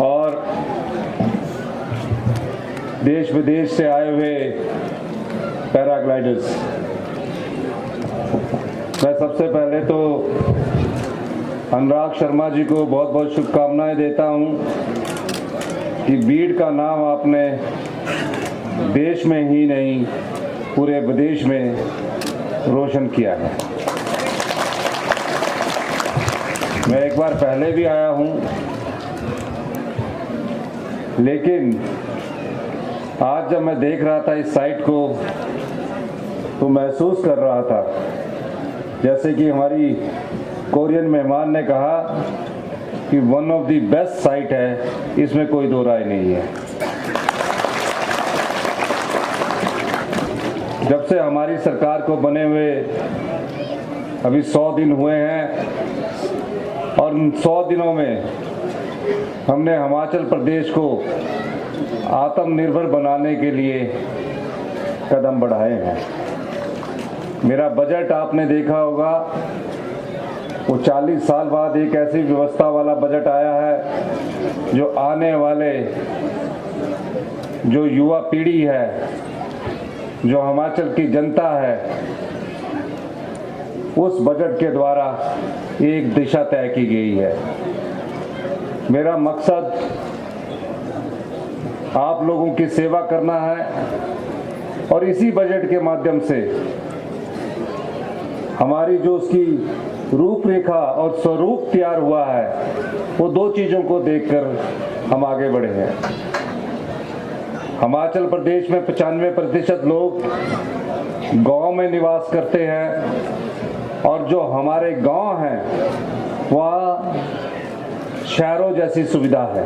और देश विदेश से आए हुए पैराग्लाइडर्स, मैं सबसे पहले तो अनुराग शर्मा जी को बहुत बहुत शुभकामनाएं देता हूं कि बीड का नाम आपने देश में ही नहीं पूरे विदेश में रोशन किया है। मैं एक बार पहले भी आया हूं, लेकिन आज जब मैं देख रहा था इस साइट को तो महसूस कर रहा था जैसे कि हमारी कोरियन मेहमान ने कहा कि one of the best site है, इसमें कोई दो राय नहीं है। जब से हमारी सरकार को बने हुए अभी 100 दिन हुए हैं और उन 100 दिनों में हमने हिमाचल प्रदेश को आत्मनिर्भर बनाने के लिए कदम बढ़ाए हैं। मेरा बजट आपने देखा होगा, वो 40 साल बाद एक ऐसी व्यवस्था वाला बजट आया है जो आने वाले जो युवा पीढ़ी है, जो हिमाचल की जनता है, उस बजट के द्वारा एक दिशा तय की गई है। मेरा मकसद आप लोगों की सेवा करना है और इसी बजट के माध्यम से हमारी जो उसकी रूपरेखा और स्वरूप तैयार हुआ है, वो दो चीजों को देखकर हम आगे बढ़े हैं। हिमाचल प्रदेश में 95% लोग गांव में निवास करते हैं और जो हमारे गांव हैं वहाँ शहरों जैसी सुविधा है।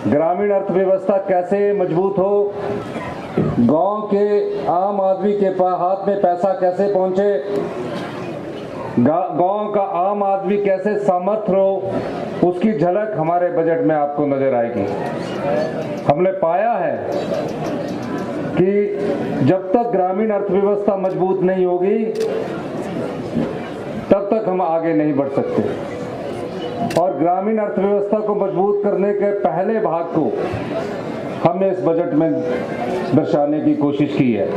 ग्रामीण अर्थव्यवस्था कैसे मजबूत हो, गांव के आम आदमी के हाथ में पैसा कैसे पहुंचे, गांव का आम आदमी कैसे समर्थ हो, उसकी झलक हमारे बजट में आपको नजर आएगी। हमने पाया है कि जब तक ग्रामीण अर्थव्यवस्था मजबूत नहीं होगी तब तक हम आगे नहीं बढ़ सकते। और ग्रामीण अर्थव्यवस्था को मजबूत करने के पहले भाग को हमने इस बजट में दर्शाने की कोशिश की है।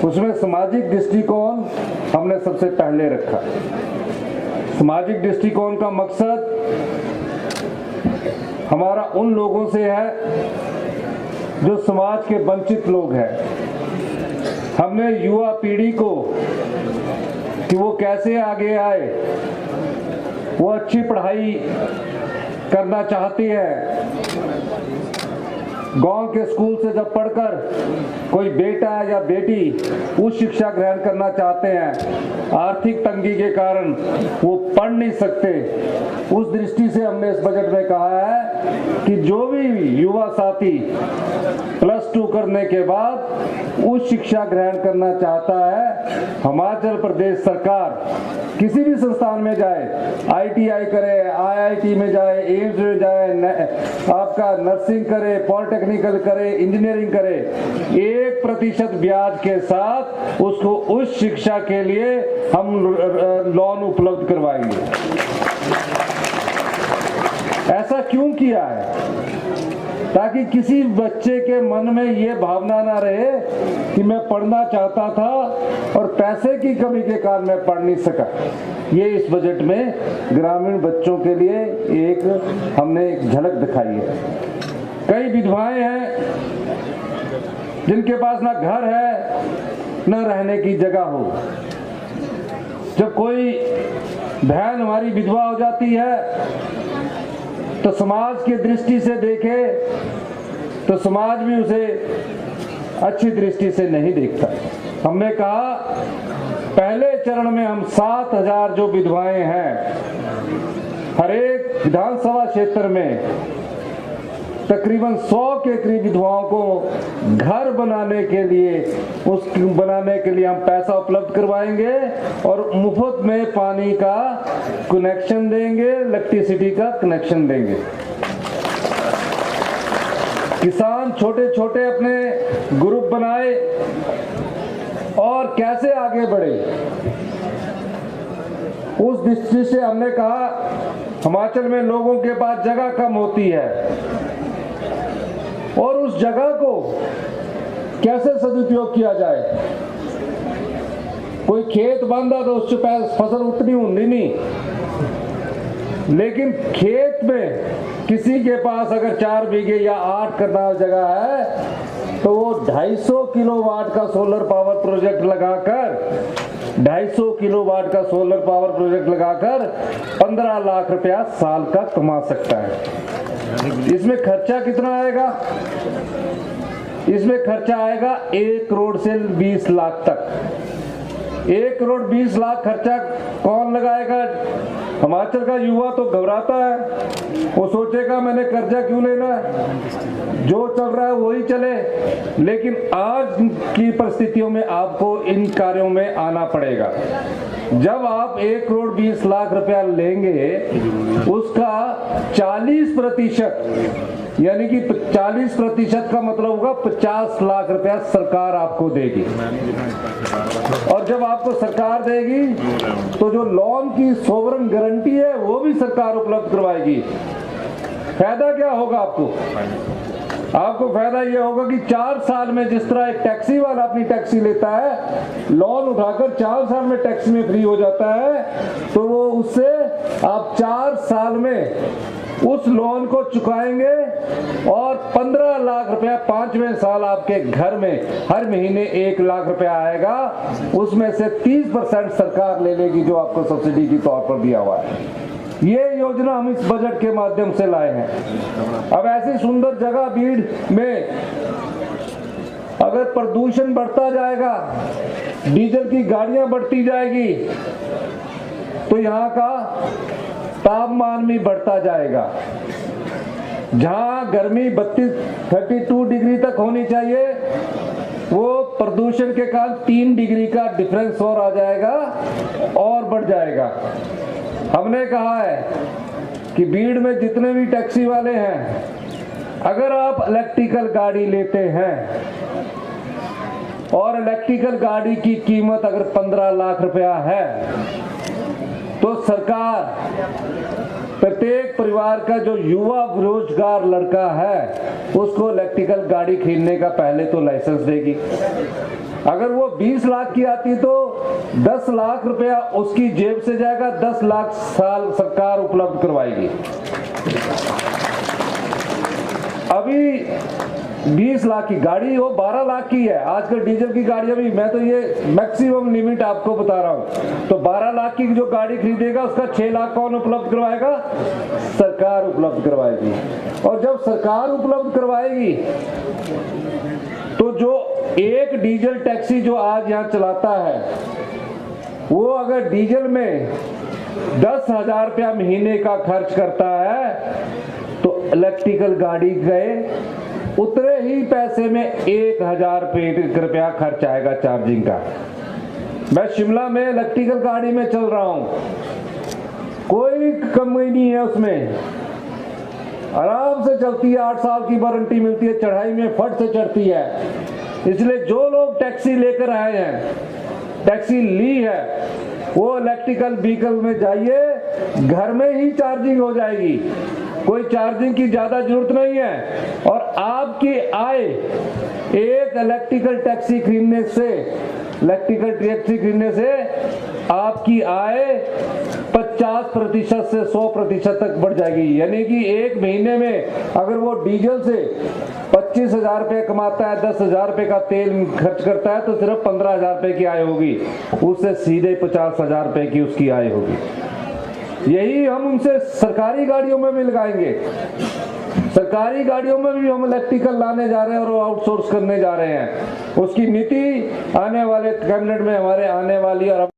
उसमें सामाजिक दृष्टिकोण हमने सबसे पहले रखा। सामाजिक दृष्टिकोण का मकसद हमारा उन लोगों से है जो समाज के वंचित लोग हैं। हमने युवा पीढ़ी को कि वो कैसे आगे आए, वो अच्छी पढ़ाई करना चाहती है, गांव के स्कूल से जब पढ़कर कोई बेटा या बेटी उच्च शिक्षा ग्रहण करना चाहते हैं, आर्थिक तंगी के कारण वो पढ़ नहीं सकते, उस दृष्टि से हमने इस बजट में कहा है कि जो भी युवा साथी +2 करने के बाद उच्च शिक्षा ग्रहण करना चाहता है, हिमाचल प्रदेश सरकार किसी भी संस्थान में जाए, ITI करे, IIT में जाए, एम्स में जाए, आपका नर्सिंग करे, पॉलिटेक्निकल करे, इंजीनियरिंग करे, 1% ब्याज के साथ उसको उच्च शिक्षा के लिए हम लोन उपलब्ध करवाएंगे। ऐसा क्यों किया है? ताकि किसी बच्चे के मन में ये भावना ना रहे कि मैं पढ़ना चाहता था और पैसे की कमी के कारण मैं पढ़ नहीं सका। ये इस बजट में ग्रामीण बच्चों के लिए एक हमने एक झलक दिखाई है। कई विधवाएं हैं जिनके पास ना घर है ना रहने की जगह हो। जब कोई बहन हमारी विधवा हो जाती है तो समाज की दृष्टि से देखे तो समाज भी उसे अच्छी दृष्टि से नहीं देखता। हमने कहा पहले चरण में हम 7000 जो विधवाएं हैं, हर एक विधानसभा क्षेत्र में तकरीबन 100 के करीब विधवाओं को घर बनाने के लिए हम पैसा उपलब्ध करवाएंगे और मुफ्त में पानी का कनेक्शन देंगे, इलेक्ट्रिसिटी का कनेक्शन देंगे। किसान छोटे छोटे अपने ग्रुप बनाए और कैसे आगे बढ़े, उस दृष्टि से हमने कहा हिमाचल में लोगों के पास जगह कम होती है और उस जगह को कैसे सदुपयोग किया जाए। कोई खेत बांधा तो उससे फसल उतनी होती नहीं, लेकिन खेत में किसी के पास अगर 4 बीघे या 8 कनाल जगह है तो वो 250 किलोवाट का सोलर पावर प्रोजेक्ट लगाकर 250 किलोवाट का सोलर पावर प्रोजेक्ट लगाकर 15 लाख रुपया साल का कमा सकता है। इसमें खर्चा कितना आएगा? इसमें खर्चा आएगा 1 करोड़ से 20 लाख तक। 1 करोड़ 20 लाख खर्चा कौन लगाएगा? हिमाचल का युवा तो घबराता है, वो सोचेगा मैंने कर्जा क्यों लेना है, जो चल रहा है वही चले। लेकिन आज की परिस्थितियों में आपको इन कार्यों में आना पड़ेगा। जब आप 1 करोड़ 20 लाख रुपया लेंगे, उसका 40% यानी कि 40% का मतलब होगा 50 लाख रुपया सरकार आपको देगी। और जब आपको सरकार देगी तो जो लोन की सोवरन गारंटी है वो भी सरकार उपलब्ध करवाएगी। फायदा क्या होगा आपको? आपको फायदा यह होगा कि 4 साल में, जिस तरह एक टैक्सी वाला अपनी टैक्सी लेता है, लोन उठाकर 4 साल में टैक्सी में फ्री हो जाता है, तो वो उससे आप 4 साल में उस लोन को चुकाएंगे और 15 लाख रुपया 5वें साल आपके घर में हर महीने 1 लाख रुपया आएगा। उसमें से 30% सरकार ले लेगी जो आपको सब्सिडी के तौर पर दिया हुआ है। ये योजना हम इस बजट के माध्यम से लाए हैं। अब ऐसी सुंदर जगह भीड़ में अगर प्रदूषण बढ़ता जाएगा, डीजल की गाड़ियां बढ़ती जाएगी, तो यहाँ का तापमान भी बढ़ता जाएगा। जहां गर्मी 32 डिग्री तक होनी चाहिए, वो प्रदूषण के कारण 3 डिग्री का डिफरेंस और आ जाएगा और बढ़ जाएगा। हमने कहा है कि भीड़ में जितने भी टैक्सी वाले हैं, अगर आप इलेक्ट्रिकल गाड़ी लेते हैं और इलेक्ट्रिकल गाड़ी की कीमत अगर 15 लाख रुपया है, तो सरकार प्रत्येक परिवार का जो युवा बेरोजगार लड़का है उसको इलेक्ट्रिकल गाड़ी खरीदने का पहले तो लाइसेंस देगी। अगर वो 20 लाख की आती तो 10 लाख रुपया उसकी जेब से जाएगा, 10 लाख साल सरकार उपलब्ध करवाएगी। अभी 20 लाख की गाड़ी वो 12 लाख की है। आजकल डीजल की गाड़ियां भी, मैं तो ये मैक्सिमम लिमिट आपको बता रहा हूं, तो 12 लाख की जो गाड़ी खरीदेगा उसका 6 लाख कौन उपलब्ध करवाएगा? सरकार उपलब्ध करवाएगी। और जब सरकार उपलब्ध करवाएगी तो जो एक डीजल टैक्सी जो आज यहाँ चलाता है, वो अगर डीजल में 10,000 रुपया महीने का खर्च करता है, तो इलेक्ट्रिकल गाड़ी गए उतरे ही पैसे में 1,000 रुपया खर्च आएगा चार्जिंग का। मैं शिमला में इलेक्ट्रिकल गाड़ी में चल रहा हूं, कोई कमी नहीं है उसमें, आराम से चलती है, 8 साल की वारंटी मिलती है, चढ़ाई में फट से चढ़ती है। इसलिए जो लोग टैक्सी लेकर आए हैं, टैक्सी ली है, वो इलेक्ट्रिकल व्हीकल में जाइए, घर में ही चार्जिंग हो जाएगी, कोई चार्जिंग की ज्यादा जरूरत नहीं है। और आपकी आय एक इलेक्ट्रिकल टैक्सी खरीदने से आपकी आय 50% से 100% तक बढ़ जाएगी। यानी कि एक महीने में अगर वो डीजल से 25,000 रुपये कमाता है, 10,000 रुपये का तेल खर्च करता है, तो सिर्फ 15,000 रुपये की आय होगी, उससे सीधे 50,000 रुपये की उसकी आय होगी। यही हम उनसे सरकारी गाड़ियों में भी लगाएंगे। सरकारी गाड़ियों में भी हम इलेक्ट्रिकल लाने जा रहे हैं और आउटसोर्स करने जा रहे हैं। उसकी नीति आने वाले कैबिनेट में हमारे आने वाली और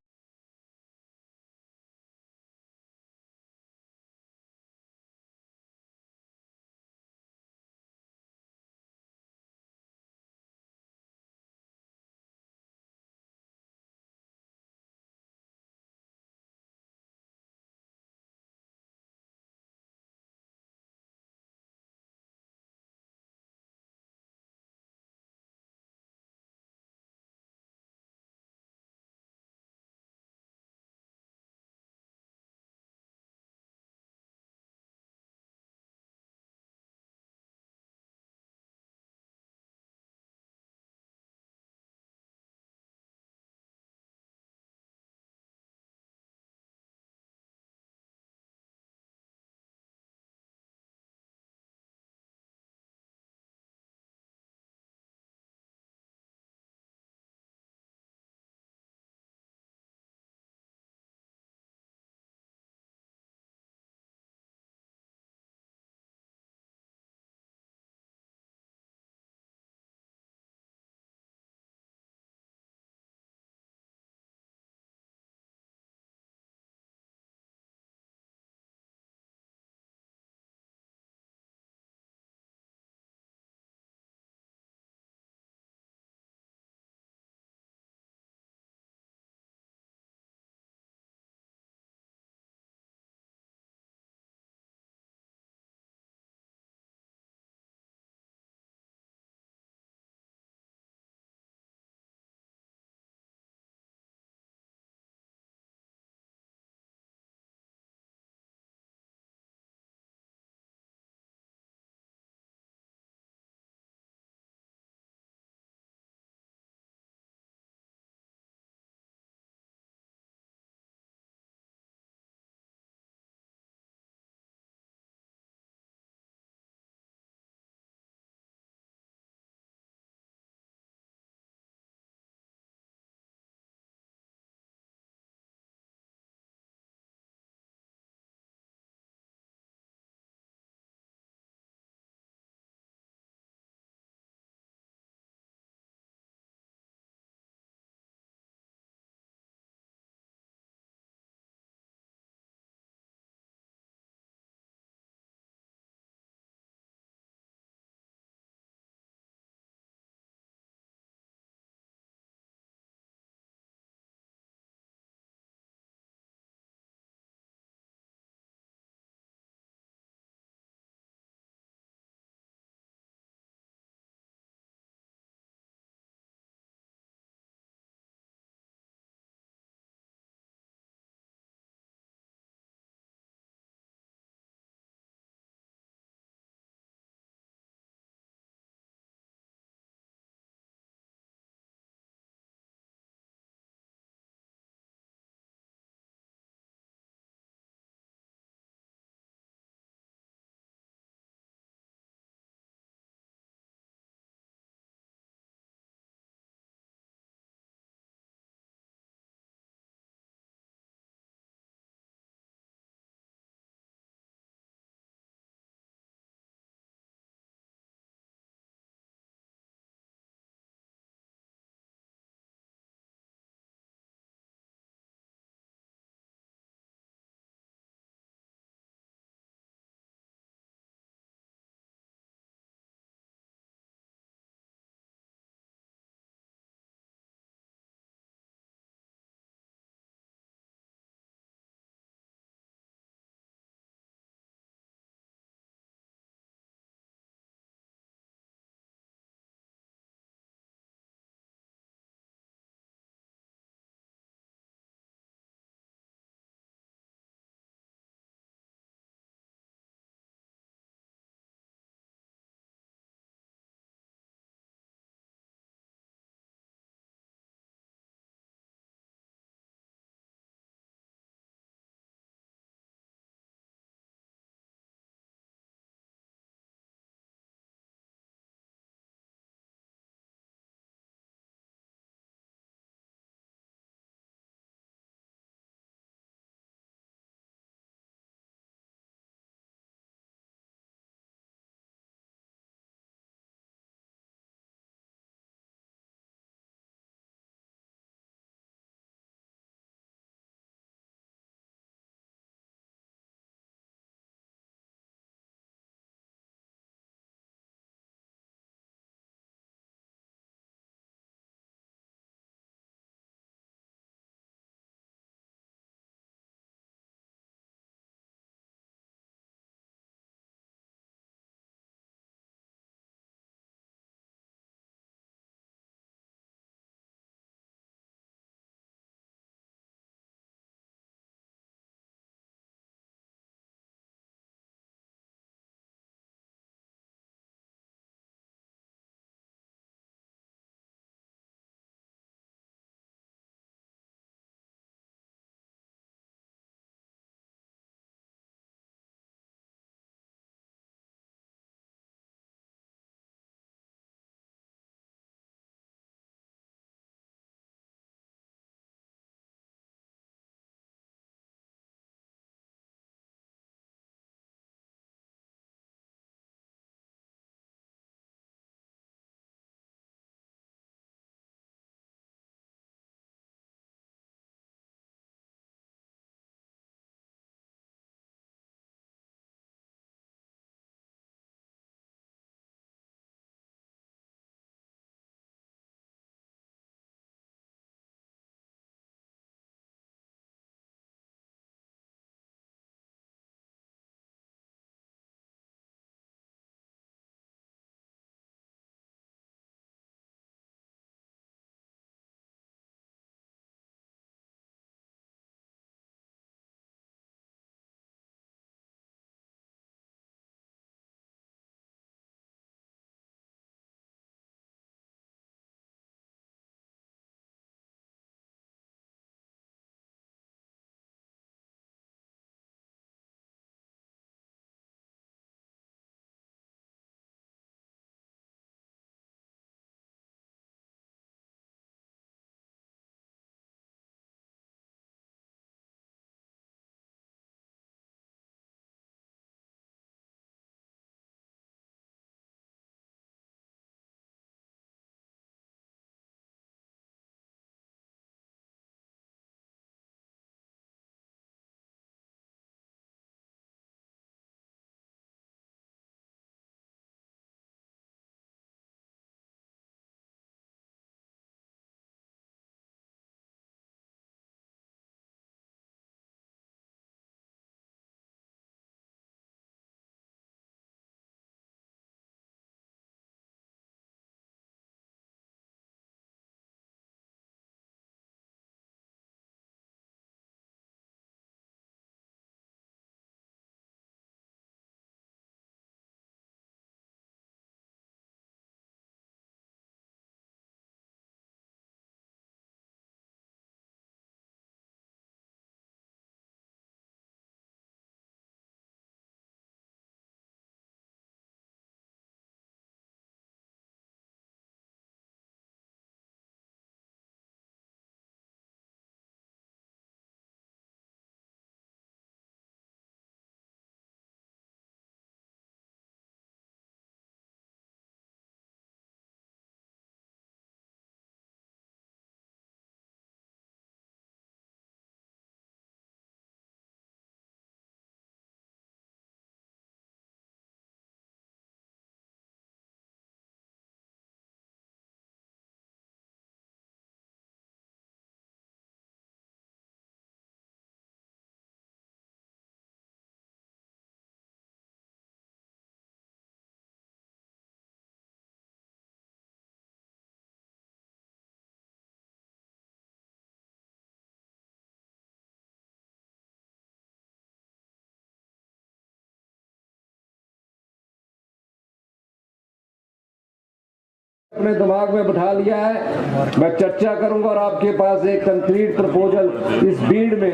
अपने दिमाग में बिठा लिया है। मैं चर्चा करूंगा और आपके पास एक कंक्रीट प्रपोजल इस भीड़ में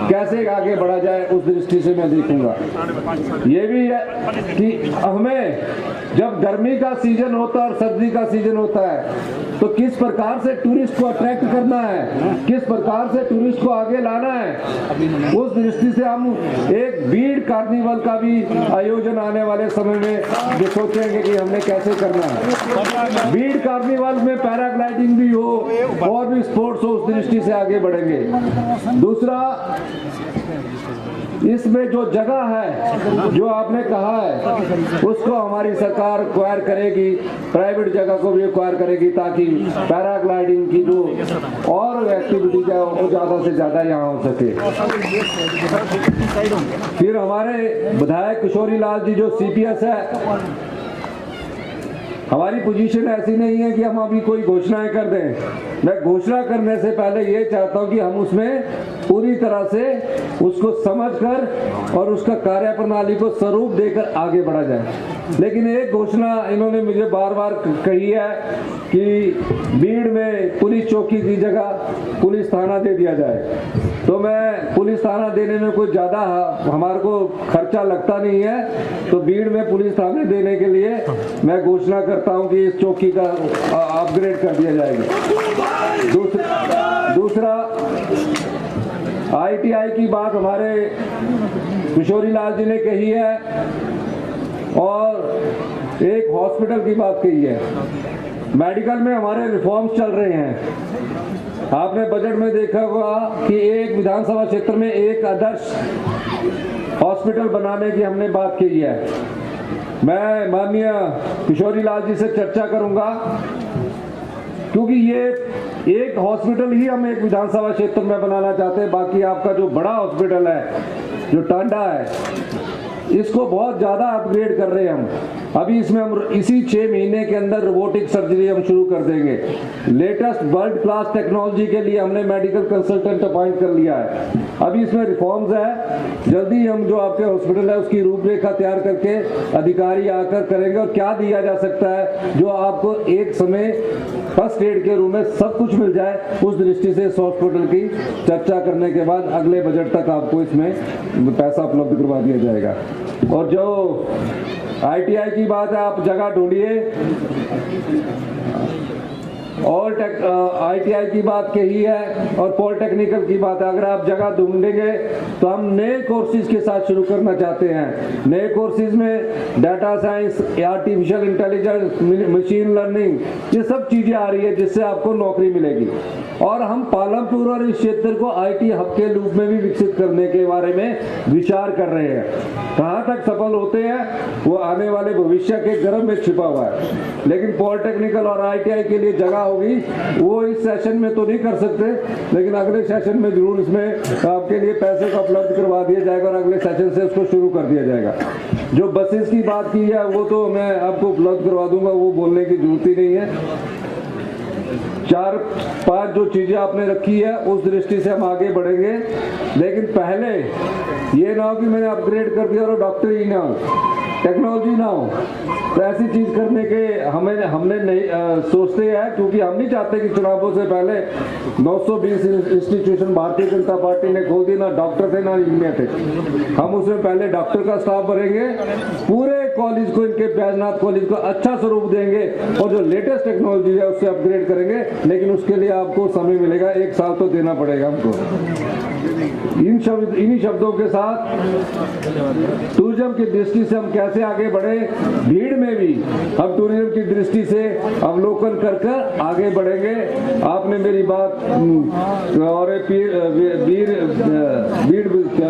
कैसे आगे बढ़ा जाए उस दृष्टि से मैं देखूंगा। ये भी है कि हमें जब गर्मी का सीजन होता है और सर्दी का सीजन होता है तो किस प्रकार से टूरिस्ट को अट्रैक्ट करना है, किस प्रकार से टूरिस्ट को आगे लाना है, उस दृष्टि से हम एक भीड़ कार्निवल का भी आयोजन आने वाले समय में जो सोचेंगे कि हमने कैसे करना है। भीड़ कार्निवल में पैराग्लाइडिंग भी हो और भी स्पोर्ट्स हो, उस दृष्टि से आगे बढ़ेंगे। दूसरा, इसमें जो जगह है जो आपने कहा है उसको हमारी सरकार एक्वायर करेगी, प्राइवेट जगह को भी एक्वायर करेगी ताकि पैराग्लाइडिंग की जो और एक्टिविटीज है वो ज़्यादा से ज़्यादा यहाँ हो सके। फिर हमारे विधायक किशोरी लाल जी जो CPS है, हमारी पोजीशन ऐसी नहीं है कि हम अभी कोई घोषणाएं कर दें। मैं घोषणा करने से पहले ये चाहता हूं कि हम उसमें पूरी तरह से उसको समझकर और उसका कार्य प्रणाली को स्वरूप देकर आगे बढ़ा जाए। लेकिन एक घोषणा इन्होंने मुझे बार बार कही है कि भीड़ में पुलिस चौकी की जगह पुलिस थाना दे दिया जाए। तो मैं पुलिस थाना देने में कोई ज़्यादा हमारे को खर्चा लगता नहीं है, तो भीड़ में पुलिस थाने देने के लिए मैं घोषणा करता हूं कि इस चौकी का अपग्रेड कर दिया जाएगा। दूसरा ITI की बात हमारे किशोरी लाल जी ने कही है और एक हॉस्पिटल की बात कही है। मेडिकल में हमारे रिफॉर्म्स चल रहे हैं। आपने बजट में देखा होगा कि एक विधानसभा क्षेत्र में एक आदर्श हॉस्पिटल बनाने की हमने बात की है। मैं माननीय किशोरी लाल जी से चर्चा करूंगा क्योंकि ये एक हॉस्पिटल ही हम एक विधानसभा क्षेत्र में बनाना चाहते हैं। बाकी आपका जो बड़ा हॉस्पिटल है जो टांडा है, इसको बहुत ज़्यादा अपग्रेड कर रहे हैं हम। अभी इसमें हम इसी 6 महीने के अंदर रोबोटिक सर्जरी हम शुरू कर देंगे। लेटेस्ट वर्ल्ड क्लास टेक्नोलॉजी के लिए हमने मेडिकल कंसल्टेंट अपॉइंट कर लिया है। अभी इसमें रिफॉर्म्स है, जल्दी हम जो आपके हॉस्पिटल है उसकी रूपरेखा तैयार करके अधिकारी आकर करेंगे और क्या दिया जा सकता है जो आपको एक समय फर्स्ट एड के रूम में सब कुछ मिल जाए। उस दृष्टि से इस हॉस्पिटल की चर्चा करने के बाद अगले बजट तक आपको इसमें पैसा उपलब्ध करवा दिया जाएगा। और जो ITI की बात है, आप जगह ढूंढिए। और ITI की बात कही है और पॉलिटेक्निकल की बात है। अगर आप जगह ढूंढेंगे तो हम नए कोर्सेज के साथ शुरू करना चाहते हैं। नए कोर्सेज में data science, artificial intelligence, machine learning, ये सब चीजें आ रही है जिससे आपको नौकरी मिलेगी। और हम पालमपुर और इस क्षेत्र को IT हब के रूप में भी विकसित करने के बारे में विचार कर रहे हैं। कहाँ तक सफल होते हैं वो आने वाले भविष्य के गर्भ में छिपा हुआ है। लेकिन पॉलिटेक्निकल और ITI के लिए जगह होगी, वो इस सेशन में तो नहीं कर सकते, लेकिन अगले सेशन में जरूर इसमें आपके लिए पैसे का उपलब्ध करवा दिया जाएगा और अगले सेशन से उसको शुरू कर दिया जाएगा। जो बसेस की बात की है वो तो मैं आपको उपलब्ध करवा दूंगा, वो बोलने की जरूरत ही नहीं है। 4-5 जो चीजें आपने रखी है उस दृष्टि से हम आगे बढ़ेंगे। लेकिन पहले ये ना हो कि मैंने अपग्रेड कर दिया और डॉक्टर ही ना हो, टेक्नोलॉजी ना हो। तो ऐसी चीज करने के हमने नहीं सोचते हैं, क्योंकि हम नहीं चाहते कि चुनावों से पहले 920 इंस्टीट्यूशन भारतीय जनता पार्टी ने खोल दी, ना डॉक्टर थे ना इंजीनियर थे। हम उसमें पहले डॉक्टर का स्टाफ भरेंगे, पूरे कॉलेज को, इनके बैजनाथ कॉलेज को अच्छा स्वरूप देंगे और जो लेटेस्ट टेक्नोलॉजी है उससे अपग्रेड करेंगे। लेकिन उसके लिए आपको समय मिलेगा, 1 साल तो देना पड़ेगा हमको। इन्हीं शब्दों के साथ टूरिज्म की दृष्टि से हम कैसे आगे बढ़े, भीड़ में भी हम टूरिज्म की दृष्टि से अवलोकन कर आगे बढ़ेंगे। आपने मेरी बात और भीड़ क्या